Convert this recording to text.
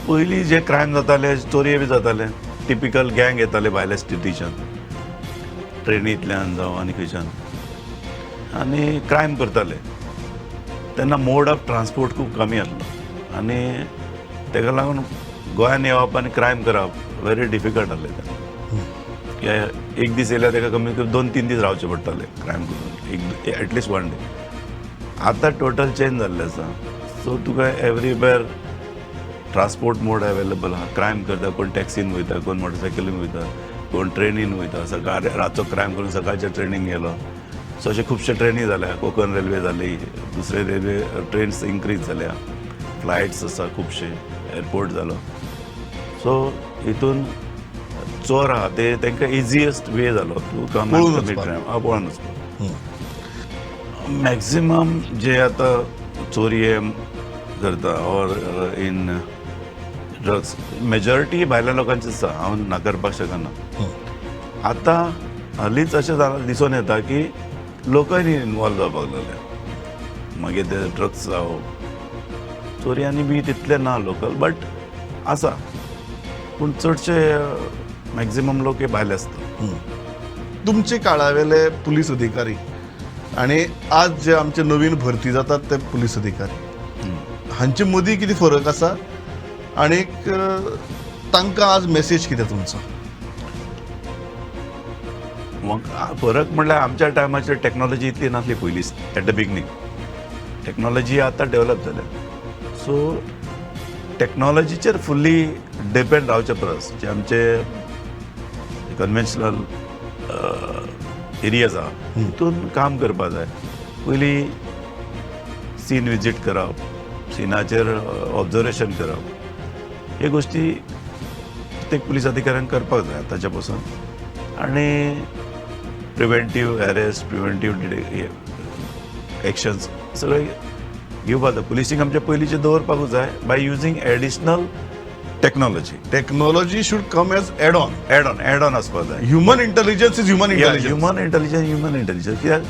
पयलीं जे क्रायम जाताले चोरये बी जाताले टिपिकल गँग येताले भायल्या स्टेटीच्यान ट्रेनींतल्यान जावं आनी खंयच्यान आनी क्रायम करताले तेन्ना मोड ऑफ ट्रान्सपोर्ट खूब कमी आसलो आनी तेका लागून गोंयान येवप आनी क्रायम करप व्हेरी डिफिकल्ट आसलें तेन्ना एक दीस येयल्यार तेका कमीत कमी 2-3 दीस रावचे पडटाले क्रायम करून एटलिस्ट 1 डे आतां टोटल चेंज जाल्लें आसा सो तुका एवरीवेर ट्रान्सपोर्ट मोड अवेलेबल आहा क्रायम करता कोण टॅक्सीन वयता कोण मोटरसायकलीन वयता कोण ट्रेनीन वयता सकाळ रातचो क्रायम करून सकाळच्या ट्रेनीन गेलो सो अशे खुबशे ट्रेनी जाल्या कोकण रेल्वे जाली दुसरे रेल्वे ट्रेन्स इन्क्रीज जाल्या फ्लायट्स आसा खुबशे एअरपोर्ट जालो सो हितून चोर आहा ते तांकां इजियस्ट वे जालो टू कम पळोवन वचपाक मॅक्झिमम जे आतां चोरये करता ऑर इन ड्रग्स मेजॉरिटी भायल्या लोकांची आसा हांव नाकारपाक शकना आतां हालींच अशें दिसून येता की लोकांनी इनवॉल्व जावपाक लागले मागीर ते ड्रग्स जावं चोरयांनी बी तितले ना लोकल बट आसा पूण चडशे मॅक्झिमम लोक हे भायले आसता तुमचे काळावेले पुलीस अधिकारी आणि आज जे आमचे नवीन भरती जातात ते पुलीस अधिकारी हांचे मदीं कितें फरक आसा आनीक तांकां आज मेसेज कितें तुमचो फरक म्हणल्यार आमच्या टायमाचेर टॅक्नॉलॉजी इतली नासली पयलींच एट द बिगनींग टॅक्नॉलॉजी आतां डेवलप जाल्या सो टॅक्नॉलॉजीचेर फुल्ली डिपेंड रावचे परस जे आमचे कन्वेन्शनल एरियाज आहा तितून काम करपा जाय पयलीं सीन विजीट करप सिनाचेर ऑब्जर्वेशन करप हे गोश्टी प्रत्येक पुलीस अधिकाऱ्यांक करपाक जाय आतांच्या पासून आनी प्रिव्हेंटीव अरेस्ट प्रिव्हेंटीव एक्शन्स सगळे घेवपाक जाय पुलिसींग आमचे पयलींचे दवरपाकूच जाय by using additional technology should come as add on add on आसपाक जाय human intelligence is human intelligence human intelligence कित्याक